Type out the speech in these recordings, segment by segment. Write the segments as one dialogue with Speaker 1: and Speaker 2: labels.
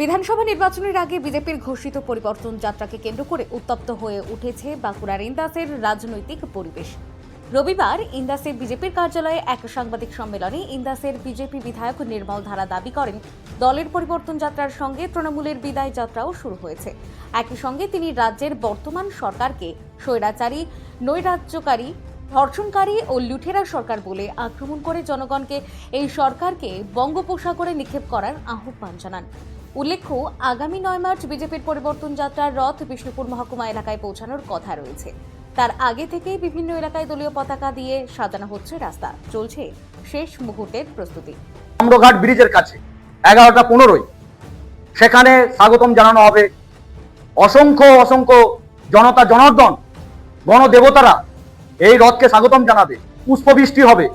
Speaker 1: বিধানসভা নির্বাচনের আগে বিজেপির ঘোষিত পরিবর্তন যাত্রাকে কেন্দ্র করে উত্তপ্ত হয়ে উঠেছে বাঁকুড়ার ইন্দাসের রাজনৈতিক পরিবেশ। রবিবার ইন্দাসে বিজেপির কার্যালয়ে এক সাংবাদিক সম্মেলনে ইন্দাসের বিজেপি বিধায়ক নির্মল ধারা দাবি করেন, দলের পরিবর্তন যাত্রার সঙ্গে তৃণমূলের বিদায় যাত্রাও শুরু হয়েছে। একই সঙ্গে তিনি রাজ্যের বর্তমান সরকারকে স্বৈরাচারী, নৈরাজ্যকারী, ধর্ষণকারী ও লুঠেরা সরকার বলে আক্রমণ করে জনগণকে এই সরকারকে বঙ্গোপসাগরে নিক্ষেপ করার আহ্বান জানান। উল্লেখ্য, আগামী 9 মার্চ বিজেপির পরিবর্তন যাত্রার রথ বিষ্ণুপুর মহকুমা এলাকায় পৌঁছানোর কথা রয়েছে। তার আগে থেকেই বিভিন্ন এলাকায় দলীয় পতাকা দিয়ে সাজানো হচ্ছে রাস্তা, চলছে শেষ মুহূর্তের প্রস্তুতি।
Speaker 2: আমরঘাট ব্রিজের কাছে 11টা 15 সেখানে স্বাগতম জানানো হবে। অসংখ্য অসংখ্য জনতা জনার্দন গণদেবতারা এই রথকে স্বাগতম জানাবে, পুষ্পবৃষ্টি হবে।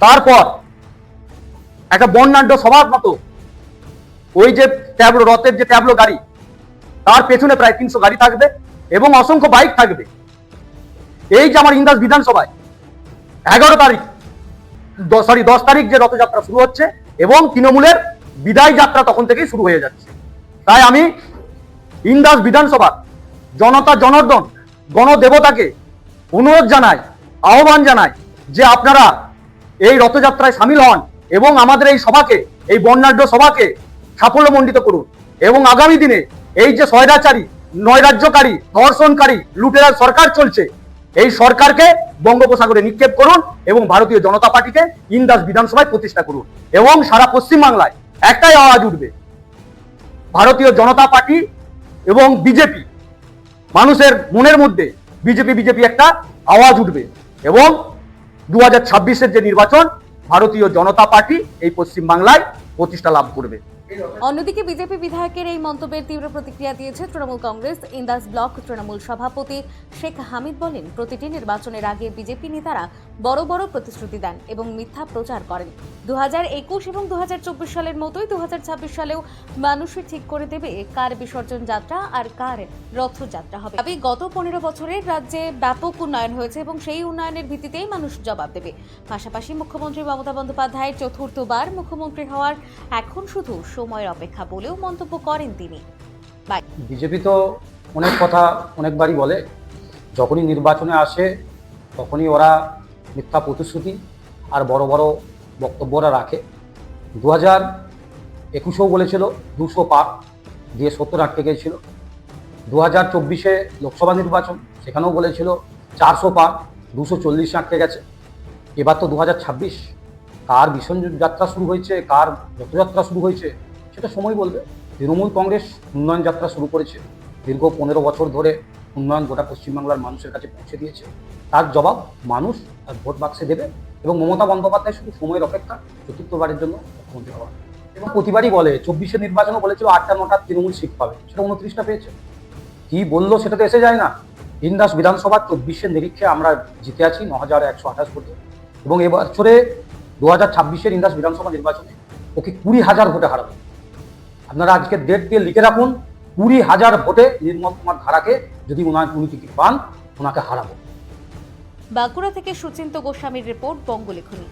Speaker 2: তারপর একটা বর্ণাঢ্য সভার মতো ওই যে ট্যাবলো, রথের যে ট্যাবলো গাড়ি, তার পেছনে প্রায় 300 গাড়ি থাকবে এবং অসংখ্য বাইক থাকবে। এই যে আমার ইন্দাস বিধানসভায় 10 তারিখ যে রথযাত্রা শুরু হচ্ছে এবং তৃণমূলের বিদায় যাত্রা তখন থেকেই শুরু হয়ে যাচ্ছে। তাই আমি ইন্দাস বিধানসভার জনতা জনার্দন গণদেবতাকে অনুরোধ জানাই, আহ্বান জানাই যে আপনারা এই রথযাত্রায় সামিল হন এবং আমাদের এই সভাকে, এই বর্ণাঢ্য সভাকে সাফল্যমণ্ডিত করুন এবং আগামী দিনে এই যে স্বৈরাচারী, নৈরাজ্যকারী, ধর্ষণকারী, লুটেরার সরকার চলছে, এই সরকারকে বঙ্গোপসাগরে নিক্ষেপ করুন এবং ভারতীয় জনতা পার্টিকে ইন্দাস বিধানসভায় প্রতিষ্ঠা করুন এবং সারা পশ্চিমবাংলায় একটাই আওয়াজ উঠবে, ভারতীয় জনতা পার্টি এবং বিজেপি। মানুষের মনের মধ্যে বিজেপি একটা আওয়াজ উঠবে এবং 2026-এর যে নির্বাচন, ভারতীয় জনতা পার্টি এই পশ্চিমবাংলায় প্রতিষ্ঠা লাভ করবে।
Speaker 1: অন্যদিকে বিজেপি বিধায়কের এই মন্তব্যের তীব্র প্রতিক্রিয়া দিয়েছে তৃণমূল কংগ্রেস ইন্দাস ব্লক তৃণমূল সভাপতি শেখ হামিদ। বলেন, প্রতিটি নির্বাচনের আগে বিজেপি নেতারা বড় বড় প্রতিশ্রুতি দেন এবং মিথ্যা প্রচার করেন। 2021 এবং 2024 সালের মতোই 2026 সালেও মানুষই ঠিক করে দেবে কার বিসর্জন যাত্রা আর কার রথযাত্রা হবে। তবে গত 15 বছরের রাজ্যে ব্যাপক উন্নয়ন হয়েছে এবং সেই উন্নয়নের ভিত্তিতেই মানুষ জবাব দেবে। পাশাপাশি মুখ্যমন্ত্রী মমতা বন্দ্যোপাধ্যায়ের চতুর্থবার মুখ্যমন্ত্রী হওয়ার এখন শুধু সময়ের অপেক্ষা বলেও মন্তব্য করেন তিনি।
Speaker 3: বিজেপি তো অনেক কথা অনেকবারই বলে, যখনই নির্বাচনে আসে তখনই ওরা মিথ্যা প্রতিশ্রুতি আর বড় বড় বক্তব্যরা রাখে। 2021-এও বলেছিল 200 পার দিয়ে 70 আটকে গিয়েছিল। 2024-এ লোকসভা নির্বাচন, সেখানেও বলেছিল 400 পার, 240 আটকে গেছে। এবার তো 2026, কার বিসর্জন যাত্রা শুরু হয়েছে, কার রথযাত্রা শুরু হয়েছে সেটা সময় বলবে। তৃণমূল কংগ্রেস উন্নয়ন যাত্রা শুরু করেছে, দীর্ঘ 15 বছর ধরে উন্নয়ন গোটা পশ্চিমবাংলার মানুষের কাছে পৌঁছে দিয়েছে। তার জবাব মানুষ তার ভোট বাক্সে দেবে এবং মমতা বন্দ্যোপাধ্যায় শুধু সময়ের অপেক্ষা চতুর্থবারের জন্য মুখ্যমন্ত্রী হওয়া। এবং প্রতিবারই বলে, 24-এর নির্বাচনও বলেছিল 8টা 9টা তৃণমূল সিট পাবে, সেটা 29টা পেয়েছে। কি বললো সেটা তো এসে যায় না। ইন্দাস বিধানসভা 24-এর নিরীক্ষে আমরা জিতে আছি 9128 ভোটে এবং এবছরে 2026-এর ইন্দাস বিধানসভা নির্বাচনে ওকে 20,000 ভোটে হারাবে। আপনারা আজকে ডেট দিয়ে লিখে রাখুন, 20,000 ভোটে নির্মল কুমার ধারাকে যদি উনি টিকিট পান, ওনাকে হারাবো।
Speaker 1: বাঁকুড়া থেকে সুচিন্ত গোস্বামীর রিপোর্ট, বঙ্গলেখনী।